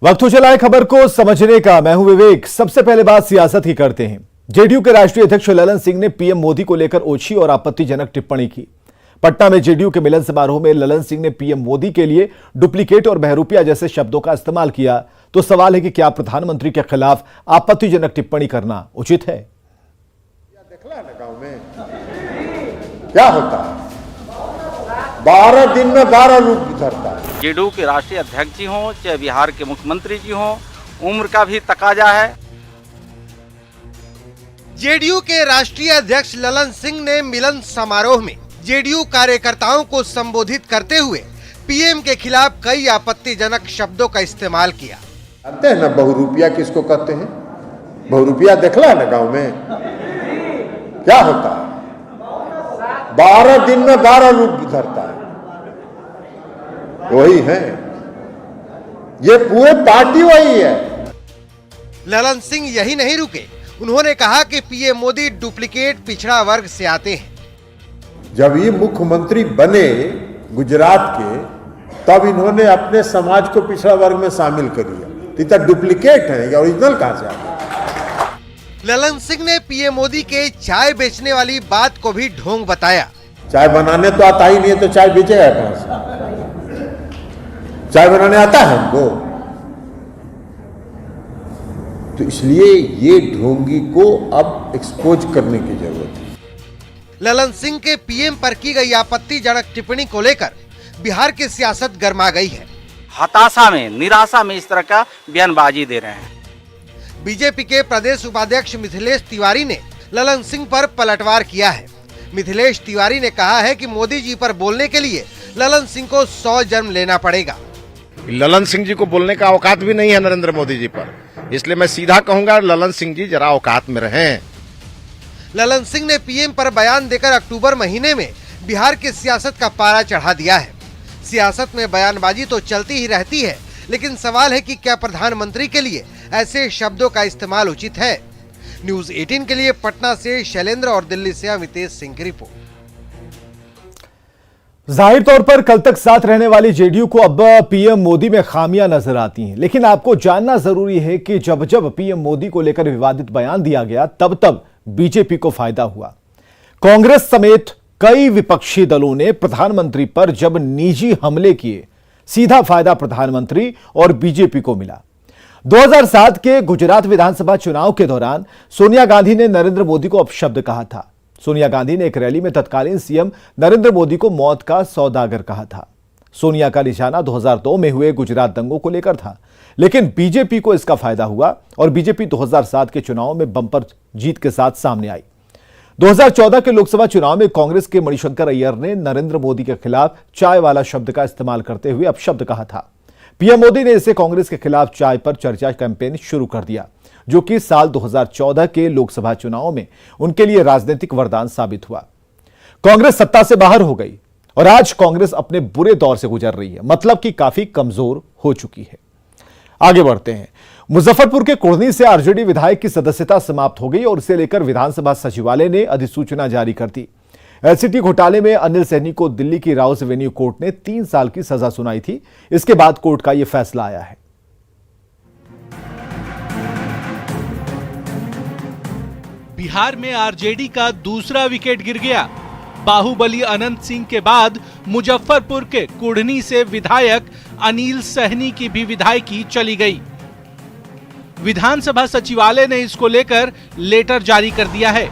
वक्त हो चला है खबर को समझने का। मैं हूं विवेक। सबसे पहले बात सियासत की करते हैं। जेडीयू के राष्ट्रीय अध्यक्ष ललन सिंह ने पीएम मोदी को लेकर ओछी और आपत्तिजनक टिप्पणी की। पटना में जेडीयू के मिलन समारोह में ललन सिंह ने पीएम मोदी के लिए डुप्लीकेट और बहरूपिया जैसे शब्दों का इस्तेमाल किया। तो सवाल है कि क्या प्रधानमंत्री के खिलाफ आपत्तिजनक टिप्पणी करना उचित है? देखला ना गांव में क्या होता है, 12 दिन में 12 रूप धरता है। जेडीयू के राष्ट्रीय अध्यक्ष जी हों चाहे बिहार के मुख्यमंत्री जी हों, उम्र का भी तकाजा है। जेडीयू के राष्ट्रीय अध्यक्ष ललन सिंह ने मिलन समारोह में जेडीयू कार्यकर्ताओं को संबोधित करते हुए पीएम के खिलाफ कई आपत्तिजनक शब्दों का इस्तेमाल किया। जानते हैं ना बहुरूपिया किसको कहते हैं? बहुरूपिया देखला ना गांव में क्या होता है, 12 दिन में 12 रूप धरता है। वही है, ये पूरे पार्टी वही है। ललन सिंह यही नहीं रुके, उन्होंने कहा कि पीएम मोदी डुप्लीकेट पिछड़ा वर्ग से आते हैं। जब ये मुख्यमंत्री बने गुजरात के, तब इन्होंने अपने समाज को पिछड़ा वर्ग में शामिल कर लिया। तो डुप्लीकेट है, या ओरिजिनल कहां से आता है? ललन सिंह ने पीएम मोदी के चाय बेचने वाली बात को भी ढोंग बताया। चाय बनाने तो आता ही नहीं है, तो चाय बेचेगा कहां से? चाय बनाने आता है हमको, तो इसलिए ये ढोंगी को अब एक्सपोज करने की जरूरत है। ललन सिंह के पीएम पर की गई आपत्तिजनक टिप्पणी को लेकर बिहार की सियासत गर्मा गई है। हताशा में, निराशा में इस तरह का बयानबाजी दे रहे हैं। बीजेपी के प्रदेश उपाध्यक्ष मिथिलेश तिवारी ने ललन सिंह पर पलटवार किया है। मिथिलेश तिवारी ने कहा है कि मोदी जी पर बोलने के लिए ललन सिंह को 100 जन्म लेना पड़ेगा। ललन सिंह जी को बोलने का औकात भी नहीं है नरेंद्र मोदी जी पर, इसलिए मैं सीधा कहूंगा ललन सिंह जी जरा औकात में रहें। ललन सिंह ने पीएम पर बयान देकर अक्टूबर महीने में बिहार की सियासत का पारा चढ़ा दिया है। सियासत में बयानबाजी तो चलती ही रहती है, लेकिन सवाल है कि क्या प्रधानमंत्री के लिए ऐसे शब्दों का इस्तेमाल उचित है? न्यूज़ 18 के लिए पटना से शैलेंद्र और दिल्ली से अमितेश सिंह की रिपोर्ट। जाहिर तौर पर कल तक साथ रहने वाली जेडीयू को अब पीएम मोदी में खामियां नजर आती हैं, लेकिन आपको जानना जरूरी है कि जब जब पीएम मोदी को लेकर विवादित बयान दिया गया, तब तब बीजेपी को फायदा हुआ। कांग्रेस समेत कई विपक्षी दलों ने प्रधानमंत्री पर जब निजी हमले किए, सीधा फायदा प्रधानमंत्री और बीजेपी को मिला। 2007 के गुजरात विधानसभा चुनाव के दौरान सोनिया गांधी ने नरेंद्र मोदी को अपशब्द कहा था। सोनिया गांधी ने एक रैली में तत्कालीन सीएम नरेंद्र मोदी को मौत का सौदागर कहा था। सोनिया का निशाना 2002 में हुए गुजरात दंगों को लेकर था, लेकिन बीजेपी को इसका फायदा हुआ और बीजेपी 2007 के चुनाव में बंपर जीत के साथ सामने आई। 2014 के लोकसभा चुनाव में कांग्रेस के मणिशंकर अय्यर ने नरेंद्र मोदी के खिलाफ चाय वाला शब्द का इस्तेमाल करते हुए अपशब्द कहा था। पीएम मोदी ने इसे कांग्रेस के खिलाफ चाय पर चर्चा कैंपेन शुरू कर दिया, जो कि साल 2014 के लोकसभा चुनाव में उनके लिए राजनीतिक वरदान साबित हुआ। कांग्रेस सत्ता से बाहर हो गई और आज कांग्रेस अपने बुरे दौर से गुजर रही है, मतलब कि काफी कमजोर हो चुकी है। आगे बढ़ते हैं। मुजफ्फरपुर के कुढ़नी से आरजेडी विधायक की सदस्यता समाप्त हो गई और इसे लेकर विधानसभा सचिवालय ने अधिसूचना जारी कर दी। एलसीटी घोटाले में अनिल सहनी को दिल्ली की राउस एवेन्यू कोर्ट ने 3 साल की सजा सुनाई थी। इसके बाद कोर्ट का यह फैसला आया है। बिहार में आरजेडी का दूसरा विकेट गिर गया। बाहुबली अनंत सिंह के बाद मुजफ्फरपुर के कुढ़नी से विधायक अनिल सहनी की भी विधायकी चली गई। विधानसभा सचिवालय ने इसको लेकर लेटर जारी कर दिया है।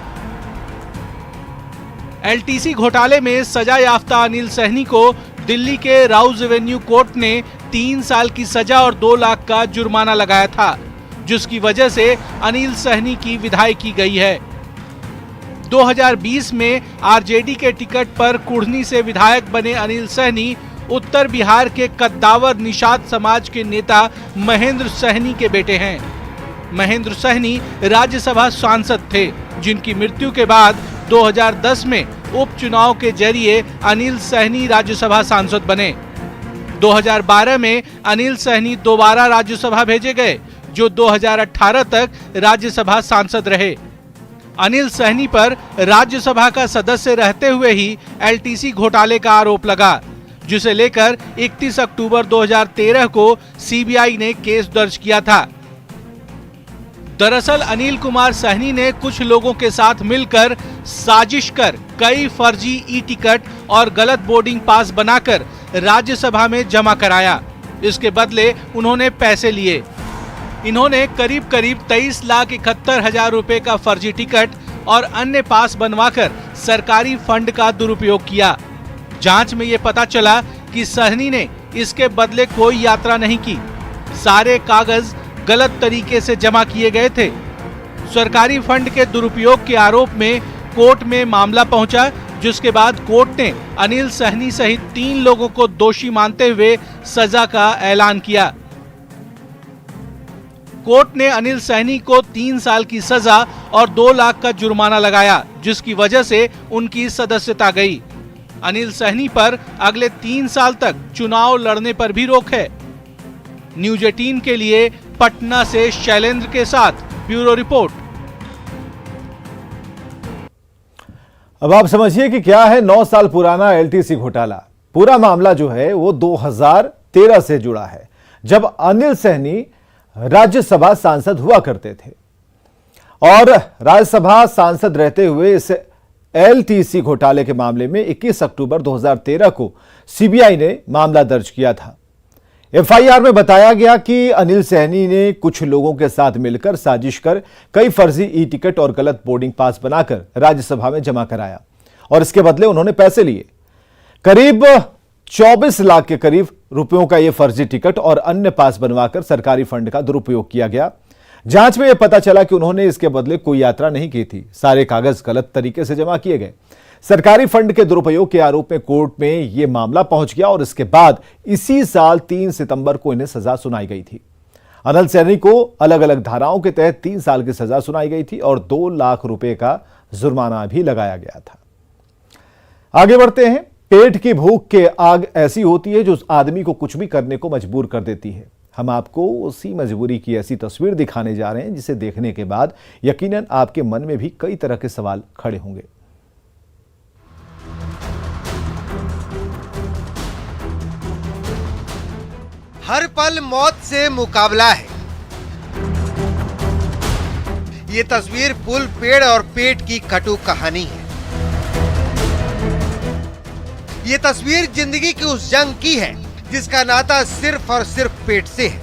एलटीसी घोटाले में सजा याफ्ता अनिल सहनी को दिल्ली के राउस एवेन्यू कोर्ट ने 3 साल की सजा और 2 लाख का जुर्माना लगाया था, जिसकी वजह से अनिल सहनी की विधायकी गई है। 2020 में आरजेडी के टिकट पर कुढ़नी से विधायक बने अनिल सहनी उत्तर बिहार के कद्दावर निषाद समाज के नेता महेंद्र सहनी के बेटे हैं। महेंद्र सहनी राज्यसभा सांसद थे, जिनकी मृत्यु के बाद 2010 में उपचुनाव के जरिए अनिल सहनी राज्यसभा सांसद बने। 2012 में अनिल सहनी दोबारा राज्यसभा भेजे गए, जो 2018 तक राज्यसभा सांसद रहे। अनिल सहनी पर राज्यसभा का सदस्य रहते हुए ही एलटीसी घोटाले का आरोप लगा। जिसे लेकर 31 अक्टूबर 2013 को सीबीआई ने केस दर्ज किया था। दरअसल अनिल कुमार सहनी ने कुछ लोगों के साथ मिलकर साजिश कर कई फर्जी ई टिकट और गलत बोर्डिंग पास बनाकर राज्यसभा में जमा कराया। इसके बदले उन्होंने पैसे लिए। इन्होंने करीब 23,71,000 रुपए का फर्जी टिकट और अन्य पास बनवाकर सरकारी फंड का दुरुपयोग किया। जांच में ये पता चला कि सहनी ने इसके बदले कोई यात्रा नहीं की। सारे कागज गलत तरीके से जमा किए गए थे। सरकारी फंड के दुरुपयोग के आरोप में कोर्ट में मामला पहुंचा, जिसके बाद कोर्ट ने अनिल सहनी सहित 3 लोगों को दोषी मानते हुए सजा का ऐलान किया। कोर्ट ने अनिल सहनी को 3 साल की सजा और 2 लाख का जुर्माना लगाया, जिसकी वजह से उनकी सदस्यता गई। अनिल सहनी पर अगले 3 साल तक चुनाव लड़ने पर भी रोक है। न्यूज 18 के लिए पटना से शैलेंद्र के साथ ब्यूरो रिपोर्ट। अब आप समझिए कि क्या है 9 साल पुराना एलटीसी घोटाला। पूरा मामला जो है वो 2013 से जुड़ा है, जब अनिल सहनी राज्यसभा सांसद हुआ करते थे और राज्यसभा सांसद रहते हुए इस एलटीसी घोटाले के मामले में 21 अक्टूबर 2013 को सीबीआई ने मामला दर्ज किया था। एफआईआर में बताया गया कि अनिल सहनी ने कुछ लोगों के साथ मिलकर साजिश कर कई फर्जी ई टिकट और गलत बोर्डिंग पास बनाकर राज्यसभा में जमा कराया और इसके बदले उन्होंने पैसे लिए। करीब 24 लाख के करीब रुपयों का यह फर्जी टिकट और अन्य पास बनवाकर सरकारी फंड का दुरुपयोग किया गया। जांच में यह पता चला कि उन्होंने इसके बदले कोई यात्रा नहीं की थी। सारे कागज गलत तरीके से जमा किए गए। सरकारी फंड के दुरुपयोग के आरोप में कोर्ट में यह मामला पहुंच गया और इसके बाद इसी साल 3 सितंबर को इन्हें सजा सुनाई गई थी। अनिल सहनी को अलग अलग धाराओं के तहत 3 साल की सजा सुनाई गई थी और 2 लाख रुपए का जुर्माना भी लगाया गया था। आगे बढ़ते हैं। पेट की भूख के आग ऐसी होती है जो आदमी को कुछ भी करने को मजबूर कर देती है। हम आपको उसी मजबूरी की ऐसी तस्वीर दिखाने जा रहे हैं जिसे देखने के बाद यकीनन आपके मन में भी कई तरह के सवाल खड़े होंगे। हर पल मौत से मुकाबला है। ये तस्वीर पुल, पेड़ और पेट की कटु कहानी है। ये तस्वीर जिंदगी की उस जंग की है जिसका नाता सिर्फ और सिर्फ पेट से है।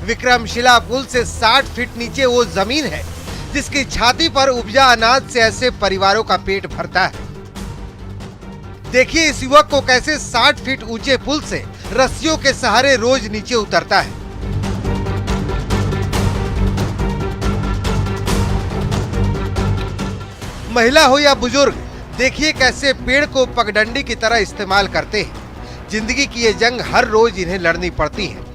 विक्रमशिला पुल से 60 फीट नीचे वो जमीन है जिसकी छाती पर उपजा अनाज से ऐसे परिवारों का पेट भरता है। देखिए इस युवक को कैसे 60 फीट ऊंचे पुल से रस्सियों के सहारे रोज नीचे उतरता है। महिला हो या बुजुर्ग, देखिए कैसे पेड़ को पगडंडी की तरह इस्तेमाल करते हैं। जिंदगी की ये जंग हर रोज इन्हें लड़नी पड़ती है।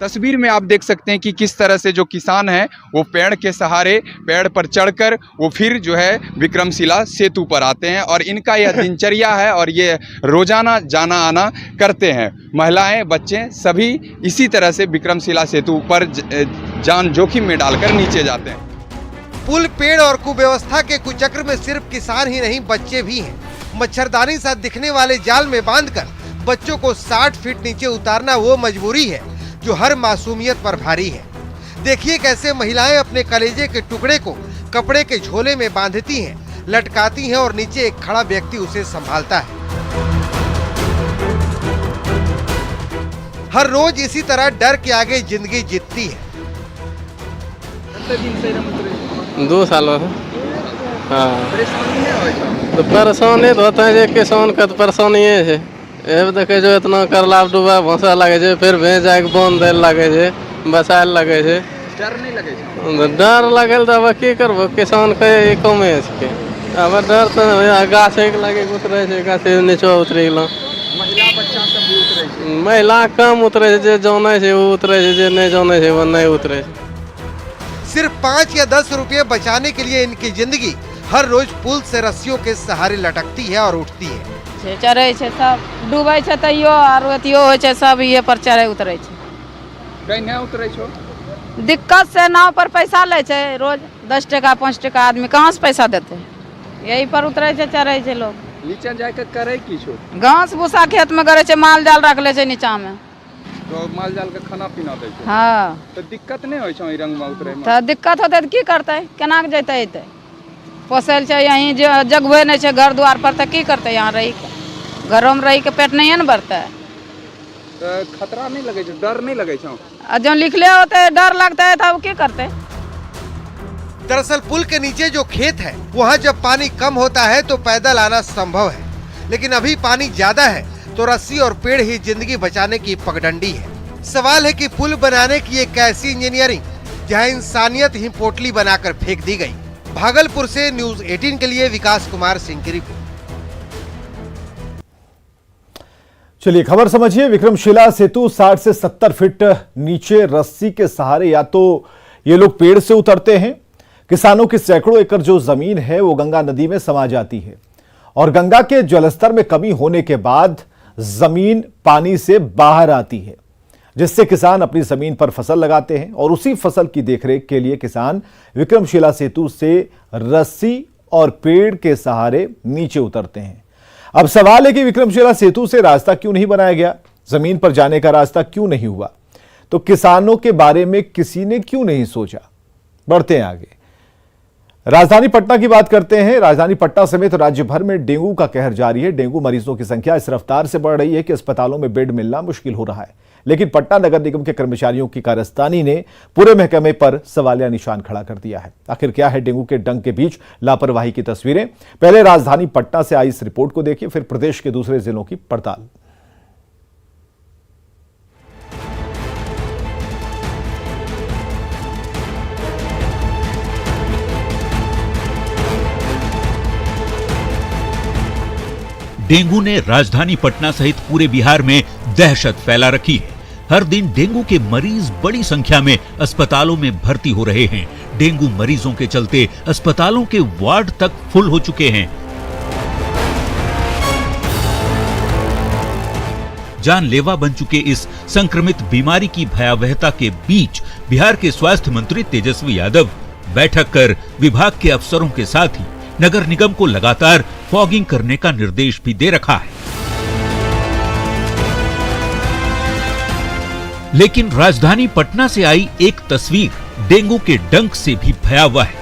तस्वीर में आप देख सकते हैं कि किस तरह से जो किसान हैं वो पेड़ के सहारे पेड़ पर चढ़कर वो फिर जो है विक्रमशिला सेतु पर आते हैं और इनका यह दिनचर्या है और ये रोजाना जाना आना करते हैं। महिलाएं, बच्चे सभी इसी तरह से विक्रमशिला सेतु पर जान जोखिम में डालकर नीचे जाते हैं। पुल, पेड़ और कुव्यवस्था के कुचक्र में सिर्फ किसान ही नहीं, बच्चे भी हैं। मच्छरदानी सा दिखने वाले जाल में बांधकर बच्चों को 60 फीट नीचे उतारना वो मजबूरी है जो हर मासूमियत पर भारी है। देखिए कैसे महिलाएं अपने कलेजे के टुकड़े को कपड़े के झोले में बांधती हैं, लटकाती हैं और नीचे एक खड़ा व्यक्ति उसे संभालता है। हर रोज इसी तरह डर के आगे जिंदगी जीतती है। 2 साल हाँ तो परेशानी तो होता है किसान का, तो परेशानी है। देखे जो इतना करलाब डूबा भोसा लगे छे, फिर भैंस जाके बांध दे लगे छे, बसाए लगे छे। डर नहीं लगे छे? डर लगल तो अब की करबो, किसान के कमे छे। अब डर तो गाछ लगे उतरे छे, गाछ नीचे उतरी गेलो। महिला बच्चा सब भी उतरे छे? महिला कम उतरे छे, जे जाने छे वो उतरे छे, जे नहीं जाने छे वो नहीं उतरे छे। सिर्फ 5 या 10 रुपये बचाने के लिए इनकी जिंदगी हर रोज पुल से रस्सियों के सहारे लटकती है और उठती है। चढ़े छे, सब डूबे छे तैयो और अथियो होय छे, सब ये पर चढ़े उतरे छे। कहीं नहीं उतरे छो? दिक्कत से नाव पर पैसा ले छे, रोज 10 टका 5 टका आदमी कहाँ से पैसा देते, यही पर उतरे छे, चढ़े छे लोग। नीचा जाके करे किछो घास भूसा खेत में करे छे, माल जाल रख ले छे नीचा में, तो माल जाल के खाना पीना दै छै। हाँ तो दिक्कत नहीं होय छै ई रंग में उतरे में? तो दिक्कत होते तो की करते, केना के जैते एते, पोसल छे यहीं जगबे नहीं छे घर द्वार पर, तो की करते यहाँ रही के, घरों में रही के पेट नहीं न भरता है। तो खतरा नहीं लगे छै, डर नहीं लगे छै? जो लिखले होते डर लगता है, तब की करते। दरअसल पुल के नीचे जो खेत है वहाँ जब पानी कम होता है तो पैदल आना संभव है, लेकिन अभी पानी ज्यादा है तो रस्सी और पेड़ ही जिंदगी बचाने की पगडंडी है। सवाल है कि पुल बनाने की एक ऐसी इंजीनियरिंग जहाँ इंसानियत ही पोटली बनाकर फेंक दी गई। भागलपुर से न्यूज 18 के लिए विकास कुमार सिंह की रिपोर्ट। चलिए खबर समझिए। विक्रमशिला सेतु 60 से 70 फीट नीचे रस्सी के सहारे या तो ये लोग पेड़ से उतरते हैं। किसानों की सैकड़ों एकड़ जो जमीन है वो गंगा नदी में समा जाती है और गंगा के जलस्तर में कमी होने के बाद जमीन पानी से बाहर आती है, जिससे किसान अपनी जमीन पर फसल लगाते हैं और उसी फसल की देखरेख के लिए किसान विक्रमशिला सेतु से रस्सी और पेड़ के सहारे नीचे उतरते हैं। अब सवाल है कि विक्रमशिला सेतु से रास्ता क्यों नहीं बनाया गया, जमीन पर जाने का रास्ता क्यों नहीं हुआ, तो किसानों के बारे में किसी ने क्यों नहीं सोचा। बढ़ते हैं आगे। राजधानी पटना की बात करते हैं। राजधानी पटना समेत राज्य भर में डेंगू का कहर जारी है। डेंगू मरीजों की संख्या इस रफ्तार से बढ़ रही है कि अस्पतालों में बेड मिलना मुश्किल हो रहा है, लेकिन पटना नगर निगम के कर्मचारियों की कारस्तानी ने पूरे महकमे पर सवालिया निशान खड़ा कर दिया है। आखिर क्या है डेंगू के डंक के बीच लापरवाही की तस्वीरें? पहले राजधानी पटना से आई इस रिपोर्ट को देखिए, फिर प्रदेश के दूसरे जिलों की पड़ताल। डेंगू ने राजधानी पटना सहित पूरे बिहार में दहशत फैला रखी है। हर दिन डेंगू के मरीज बड़ी संख्या में अस्पतालों में भर्ती हो रहे हैं। डेंगू मरीजों के चलते अस्पतालों के वार्ड तक फुल हो चुके हैं। जानलेवा बन चुके इस संक्रमित बीमारी की भयावहता के बीच बिहार के स्वास्थ्य मंत्री तेजस्वी यादव बैठक कर विभाग के अफसरों के साथ ही नगर निगम को लगातार फॉगिंग करने का निर्देश भी दे रखा है। लेकिन राजधानी पटना से आई एक तस्वीर डेंगू के डंक से भी भयावह है।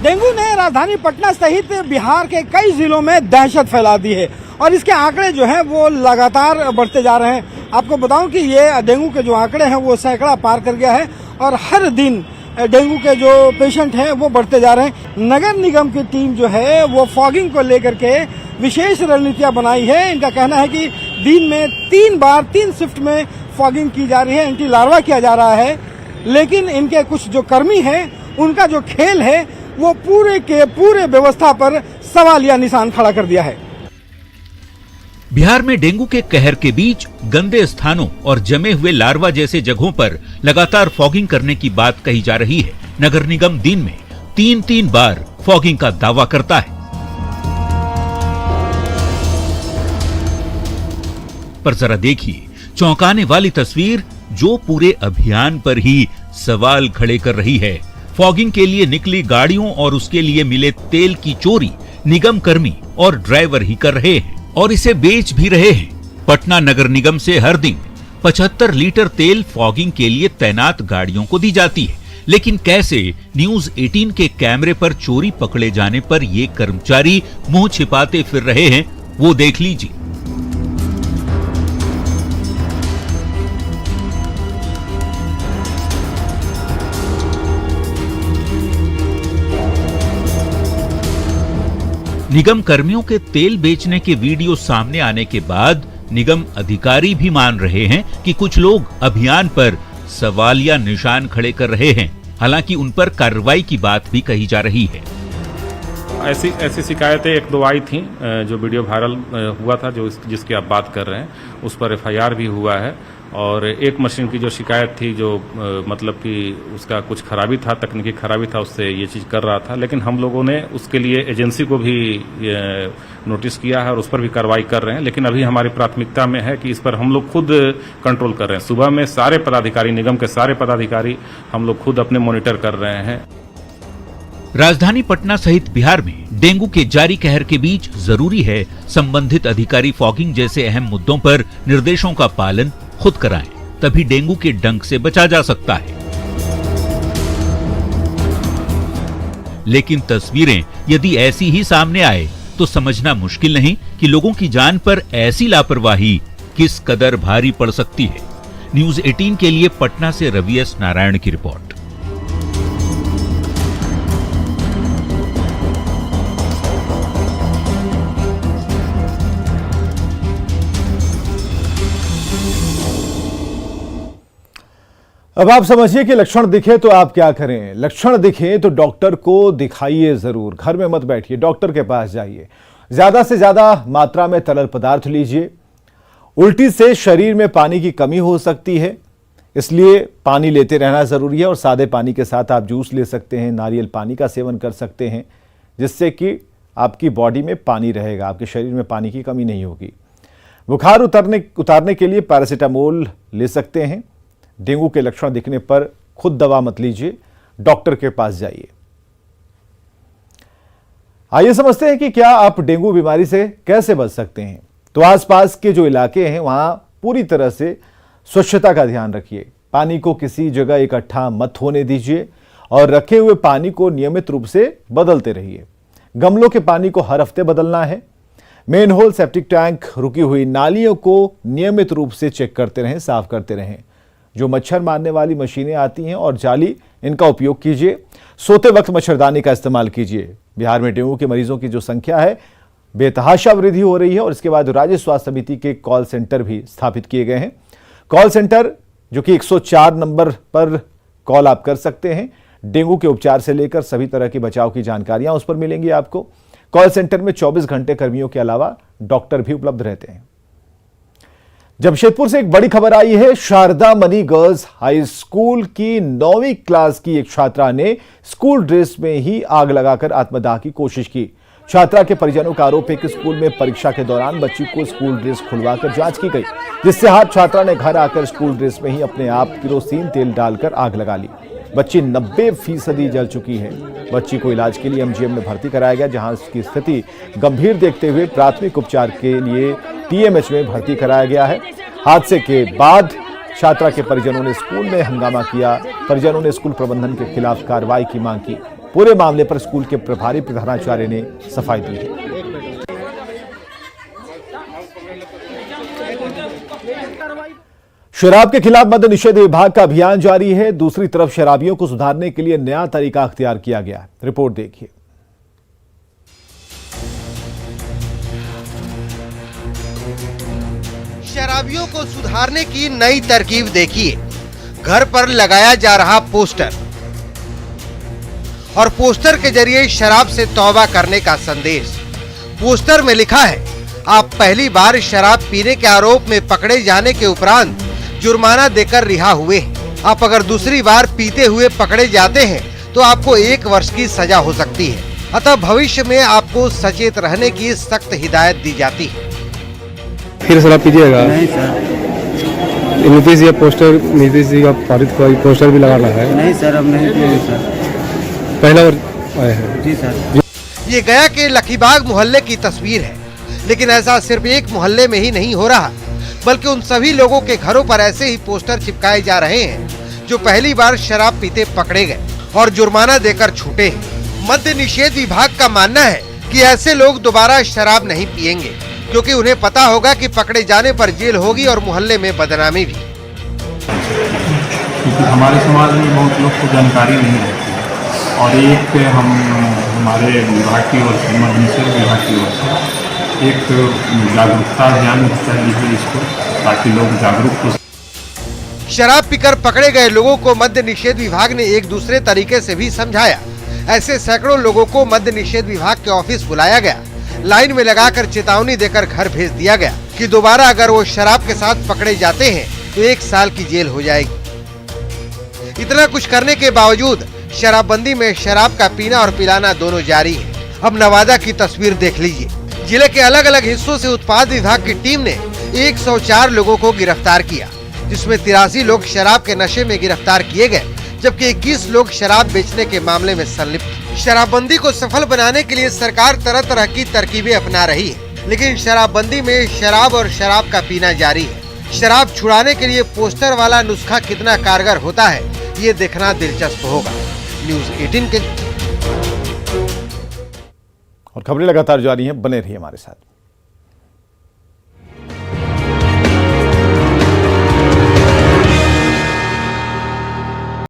डेंगू ने राजधानी पटना सहित बिहार के कई जिलों में दहशत फैला दी है और इसके आंकड़े जो हैं वो लगातार बढ़ते जा रहे हैं। आपको बताऊं कि ये डेंगू के जो आंकड़े हैं वो सैकड़ा पार कर गया है और हर दिन डेंगू के जो पेशेंट हैं वो बढ़ते जा रहे हैं। नगर निगम की टीम जो है वो फॉगिंग को लेकर के विशेष रणनीतियां बनाई है। इनका कहना है कि दिन में 3 शिफ्ट में फॉगिंग की जा रही है, एंटी लार्वा किया जा रहा है, लेकिन इनके कुछ जो कर्मी हैं उनका जो खेल है वो पूरे के पूरे व्यवस्था पर सवालिया निशान खड़ा कर दिया है। बिहार में डेंगू के कहर के बीच गंदे स्थानों और जमे हुए लार्वा जैसे जगहों पर लगातार फॉगिंग करने की बात कही जा रही है। नगर निगम दिन में 3 बार फॉगिंग का दावा करता है, पर जरा देखिए चौंकाने वाली तस्वीर जो पूरे अभियान पर ही सवाल खड़े कर रही है। फॉगिंग के लिए निकली गाड़ियों और उसके लिए मिले तेल की चोरी निगम कर्मी और ड्राइवर ही कर रहे हैं और इसे बेच भी रहे हैं। पटना नगर निगम से हर दिन 75 लीटर तेल फॉगिंग के लिए तैनात गाड़ियों को दी जाती है, लेकिन कैसे न्यूज 18 के कैमरे पर चोरी पकड़े जाने पर ये कर्मचारी मुंह छिपाते फिर रहे हैं, वो देख लीजिए। निगम कर्मियों के तेल बेचने के वीडियो सामने आने के बाद निगम अधिकारी भी मान रहे हैं कि कुछ लोग अभियान पर सवालिया निशान खड़े कर रहे हैं। हालांकि उन पर कार्रवाई की बात भी कही जा रही है। ऐसी शिकायतें 1-2 आई थी जो वीडियो वायरल हुआ था, जिसकी आप बात कर रहे हैं, उस पर FIR भी हुआ है। और एक मशीन की जो शिकायत थी जो मतलब कि उसका कुछ खराबी था, तकनीकी खराबी था, उससे ये चीज़ कर रहा था, लेकिन हम लोगों ने उसके लिए एजेंसी को भी नोटिस किया है और उस पर भी कार्रवाई कर रहे हैं। लेकिन अभी हमारी प्राथमिकता में है कि इस पर हम लोग खुद कंट्रोल कर रहे हैं। सुबह में सारे पदाधिकारी, निगम के सारे पदाधिकारी हम लोग खुद अपने मॉनिटर कर रहे हैं। राजधानी पटना सहित बिहार में डेंगू के जारी कहर के बीच जरूरी है संबंधित अधिकारी फॉगिंग जैसे अहम मुद्दों पर निर्देशों का पालन खुद कराएं, तभी डेंगू के डंक से बचा जा सकता है। लेकिन तस्वीरें यदि ऐसी ही सामने आए तो समझना मुश्किल नहीं कि लोगों की जान पर ऐसी लापरवाही किस कदर भारी पड़ सकती है। न्यूज 18 के लिए पटना से रवि एस नारायण की रिपोर्ट। अब आप समझिए कि लक्षण दिखे तो आप क्या करें। लक्षण दिखे तो डॉक्टर को दिखाइए जरूर, घर में मत बैठिए, डॉक्टर के पास जाइए। ज्यादा से ज्यादा मात्रा में तरल पदार्थ लीजिए। उल्टी से शरीर में पानी की कमी हो सकती है, इसलिए पानी लेते रहना जरूरी है। और सादे पानी के साथ आप जूस ले सकते हैं, नारियल पानी का सेवन कर सकते हैं, जिससे कि आपकी बॉडी में पानी रहेगा, आपके शरीर में पानी की कमी नहीं होगी। बुखार उतारने के लिए पैरासीटामोल ले सकते हैं। डेंगू के लक्षण दिखने पर खुद दवा मत लीजिए, डॉक्टर के पास जाइए। आइए समझते हैं कि क्या आप डेंगू बीमारी से कैसे बच सकते हैं। तो आसपास के जो इलाके हैं वहां पूरी तरह से स्वच्छता का ध्यान रखिए। पानी को किसी जगह इकट्ठा मत होने दीजिए और रखे हुए पानी को नियमित रूप से बदलते रहिए। गमलों के पानी को हर हफ्ते बदलना है। मेन होल, सेप्टिक टैंक, रुकी हुई नालियों को नियमित रूप से चेक करते रहें, साफ करते रहें। जो मच्छर मारने वाली मशीनें आती हैं और जाली, इनका उपयोग कीजिए। सोते वक्त मच्छरदानी का इस्तेमाल कीजिए। बिहार में डेंगू के मरीजों की जो संख्या है बेतहाशा वृद्धि हो रही है और इसके बाद राज्य स्वास्थ्य समिति के कॉल सेंटर भी स्थापित किए गए हैं। कॉल सेंटर जो कि 104 नंबर पर कॉल आप कर सकते हैं। डेंगू के उपचार से लेकर सभी तरह की बचाव की जानकारियां उस पर मिलेंगी आपको। कॉल सेंटर में 24 घंटे कर्मियों के अलावा डॉक्टर भी उपलब्ध रहते हैं। जमशेदपुर से एक बड़ी खबर आई है। Sharda Mani girls high school की 9वीं क्लास की एक छात्रा ने स्कूल ड्रेस में ही आग लगाकर आत्मदाह की कोशिश की। छात्रा के परिजनों का आरोप है कि स्कूल में परीक्षा के दौरान बच्ची को स्कूल ड्रेस खुलवाकर जांच की गई, जिससे हाथ छात्रा ने घर आकर स्कूल ड्रेस में ही अपने आप किरोसिन तेल डालकर आग लगा ली। बच्ची 90% जल चुकी है। बच्ची को इलाज के लिए एमजीएम में भर्ती कराया गया, जहां उसकी स्थिति गंभीर देखते हुए प्राथमिक उपचार के लिए टीएमएच में भर्ती कराया गया है। हादसे के बाद छात्रा के परिजनों ने स्कूल में हंगामा किया। परिजनों ने स्कूल प्रबंधन के खिलाफ कार्रवाई की मांग की। पूरे मामले पर स्कूल के प्रभारी प्रधानाचार्य ने सफाई दी है। शराब के खिलाफ मद्य निषेध विभाग का अभियान जारी है। दूसरी तरफ शराबियों को सुधारने के लिए नया तरीका अख्तियार किया गया है। रिपोर्ट देखिए। शराबियों को सुधारने की नई तरकीब देखिए। घर पर लगाया जा रहा पोस्टर और पोस्टर के जरिए शराब से तौबा करने का संदेश। पोस्टर में लिखा है, आप पहली बार शराब पीने के आरोप में पकड़े जाने के उपरांत जुर्माना देकर रिहा हुए हैं। आप अगर दूसरी बार पीते हुए पकड़े जाते हैं तो आपको 1 वर्ष की सजा हो सकती है। अतः भविष्य में आपको सचेत रहने की सख्त हिदायत दी जाती है। फिर शराब पीजिएगा? नहीं सर। नीतीश जी पोस्टर, नीतीश जी का पारित पोस्टर भी लगा रहा है। नहीं सर, अब नहीं पिएंगे सर। पहला बार आए हैं। जी सर। ये गया के लखीबाग मोहल्ले की तस्वीर है, लेकिन ऐसा सिर्फ एक मोहल्ले में ही नहीं हो रहा, बल्कि उन सभी लोगों के घरों पर ऐसे ही पोस्टर चिपकाए जा रहे हैं जो पहली बार शराब पीते पकड़े गए और जुर्माना देकर छूटे हैं। मद्य निषेध विभाग का मानना है कि ऐसे लोग दोबारा शराब नहीं पिएंगे, क्योंकि उन्हें पता होगा कि पकड़े जाने पर जेल होगी और मोहल्ले में बदनामी भी। क्योंकि हमारे समाज में बहुत लोग को जानकारी नहीं रहती और एक हमारे विभाग की ओर से, मद्य निषेध विभाग की ओर से एक जागरूकता अभियान चाहिए इसको, ताकि लोग जागरूक हो। शराब पीकर पकड़े गए लोगों को मद्य निषेध विभाग ने एक दूसरे तरीके से भी समझाया। ऐसे सैकड़ों लोगों को मद्य निषेध विभाग के ऑफिस बुलाया गया, लाइन में लगाकर चेतावनी देकर घर भेज दिया गया कि दोबारा अगर वो शराब के साथ पकड़े जाते हैं तो 1 साल की जेल हो जाएगी। इतना कुछ करने के बावजूद शराबबंदी में शराब का पीना और पिलाना दोनों जारी है। अब नवादा की तस्वीर देख लीजिए। जिले के अलग अलग हिस्सों से उत्पाद विभाग की टीम ने 104 लोगों को गिरफ्तार किया, जिसमें 83 लोग शराब के नशे में गिरफ्तार किए गए, जबकि 21 लोग शराब बेचने के मामले में संलिप्त। शराबबंदी को सफल बनाने के लिए सरकार तरह तरह की तरकीबें अपना रही है, लेकिन शराबबंदी में शराब और शराब का पीना जारी है। शराब छुड़ाने के लिए पोस्टर वाला नुस्खा कितना कारगर होता है, ये देखना दिलचस्प होगा। न्यूज़ 18 के और खबरें लगातार जारी हैं, बने रहिए हमारे साथ।